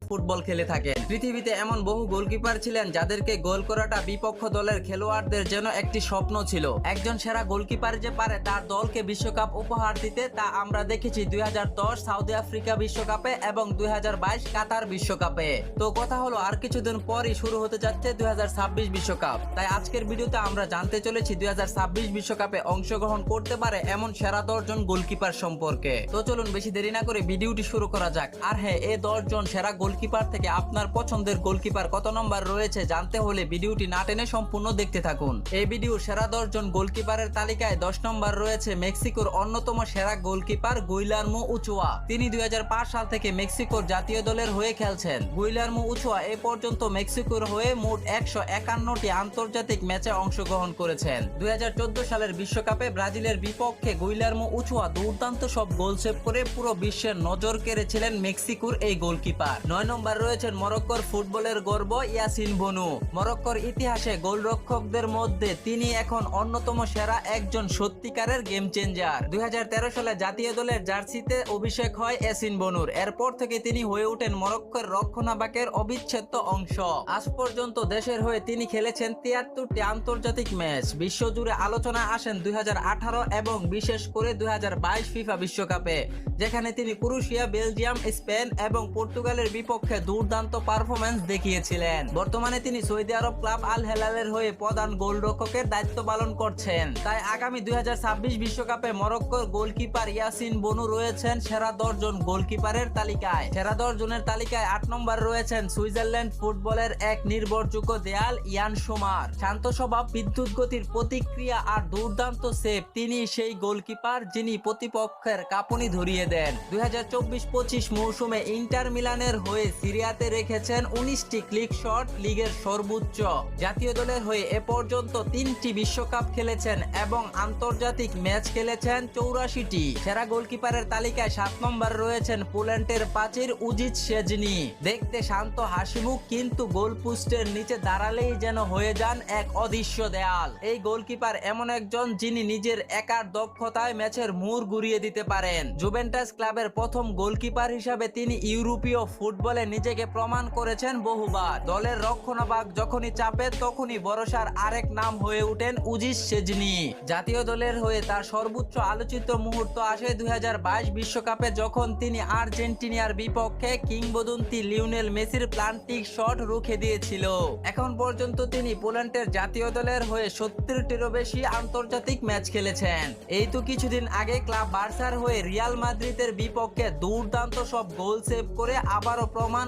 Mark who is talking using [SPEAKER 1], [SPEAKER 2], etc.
[SPEAKER 1] Football খেলে থাকেন। পৃথিবীতে এমন বহু গোলকিপার ছিলেন যাদেরকে গোল করাটা বিপক্ষ দলের খেলোয়াড়দের যেন একটি স্বপ্ন ছিল। একজন সেরা গোলকিপার যে পারে তার দলকে বিশ্বকাপ উপহার দিতে তা আমরা দেখেছি 2010 সাউথ আফ্রিকা বিশ্বকাপে এবং 2022 কাতার বিশ্বকাপে। তো কথা হলো আর কিছুদিন পরই শুরু হতে যাচ্ছে 2026 বিশ্বকাপ। তাই আজকের ভিডিওতে আমরা জানতে চলেছি 2026 বিশ্বকাপে অংশগ্রহণ করতে পারে এমন সেরা 10 জন গোলকিপার সম্পর্কে। তো চলুন বেশি দেরি না করে ভিডিওটি শুরু করা যাক। আর হ্যাঁ, এই 10 জন সেরা গোলকিপার থেকে আপনার পছন্দের গোলকিপার কত নম্বর রয়েছে জানতে হলে ভিডিওটি না টেনে সম্পূর্ণ দেখতে থাকুন। এই ভিডিও সেরা 10 জন গোলকিপারের তালিকায় 10 নম্বর রয়েছে মেক্সিকোর অন্যতম সেরা গোলকিপার গুইলার্মো উচোয়া। তিনি 2005 সাল থেকে মেক্সিকোর জাতীয় দলের হয়ে খেলছেন। গুইলার্মো উচোয়া এ পর্যন্ত মেক্সিকোর হয়ে মোট 151টি আন্তর্জাতিক ম্যাচে অংশগ্রহণ করেছেন। 2014 সালের বিশ্বকাপে ব্রাজিলের বিপক্ষে গুইলার্মো উচোয়া দুর্দান্ত সব গোল সেভ করে পুরো বিশ্বের নজর কেড়েছিলেন মেক্সিকোর এই গোলকিপার। 9 নম্বর রয়েছেন মরক্কোর ফুটবলের গর্ব ইয়াসিন বনু। মরক্কোর ইতিহাসে গোলরক্ষকদের মধ্যে তিনি এখন অন্যতম সেরা একজন সত্যিকারের গেম চেঞ্জার। 2013 সালে জাতীয় দলের জার্সিতে অভিষেক হয় ইয়াসিন বনুর। এরপর থেকে তিনি হয়ে ওঠেন মরক্কোর রক্ষণভাগের অবিচ্ছেদ্য অংশ। আজ পর্যন্ত দেশের হয়ে তিনি খেলেছেন 73টি আন্তর্জাতিক ম্যাচ। বিশ্বজুড়ে আলোচনায় আসেন 2018 এবং বিশেষ করে 2022 ফিফা বিশ্বকাপে, যেখানে তিনি ক্রোয়েশিয়া, বেলজিয়াম, স্পেন এবং পর্তুগালের বিপক্ষে দুর্দান্ত পারফরম্যান্স দেখিয়েছিলেন। বর্তমানে তিনি সৌদি আরব ক্লাব আল হেলালের হয়ে প্রধান গোলরক্ষকের দায়িত্ব পালন করছেন। তাই আগামী 2026 বিশ্বকাপে মরক্কোর গোলকিপার ইয়াসিন বনু রয়েছেন সেরা 10 জন গোলকিপারের তালিকায়। সেরা 10 জনের তালিকায় 8 নম্বর রয়েছেন সুইজারল্যান্ড ফুটবলের এক নির্ভরযোগ্য দেয়াল ইয়ান সোমার। শান্ত স্বভাব, বিদ্যুৎ গতির প্রতিক্রিয়া আর দুর্দান্ত সেভ, তিনি সেই গোলকিপার যিনি প্রতিপক্ষের কাঁপুনি ধরিয়ে দেন। 2024-25 মৌসুমে ইন্টার মিলানের হয়ে সিরিয়াতে রেখেছেন 19টি ক্লিক শট, লিগের সর্বোচ্চ। জাতীয় দলের হয়ে এ পর্যন্ত 3টি বিশ্বকাপ খেলেছেন এবং আন্তর্জাতিক ম্যাচ খেলেছেন 84টি। সেরা গোলকিপারের তালিকায় 7 নম্বর রয়েছেন পোল্যান্ডের প্রাচীর উজিত সেজনি। দেখতে শান্ত হাসিমুখ, কিন্তু গোল পোস্টের নিচে দাঁড়ালেই যেন হয়ে যান এক অদৃশ্য দেয়াল। এই গোলকিপার এমন একজন যিনি নিজের একার দক্ষতায় ম্যাচের মোড় ঘুরিয়ে দিতে পারেন। জুভেন্টাস ক্লাবের প্রথম গোলকিপার হিসাবে তিনি ইউরোপীয় ফুটবলে নিজেকে প্রমাণ করেছেন বহুবার। দলের রক্ষণভাগ যখনই চাপে তখনই ভরসার আরেক নাম হয়ে ওঠেন উজিত সেজনি। জাতীয় দলের হয়ে তার সর্বোচ্চ আলোচিত মুহূর্ত আসে 2022 বিশ্বকাপে, যখন তিনি আর্জেন্টিনার বিপক্ষে কিংবদন্তি লিওনেল মেসির প্লান্টিক শট রুখে দিয়েছিল। এখন পর্যন্ত তিনি পোল্যান্ডের জাতীয় দলের হয়ে 70টিরও বেশি আন্তর্জাতিক ম্যাচ খেলেছেন। এই তো কিছুদিন আগে ক্লাব বার্সার হয়ে রিয়াল মাদ্রিদের বিপক্ষে দুর্দান্ত সব গোল সেভ করে আবারও প্রমাণ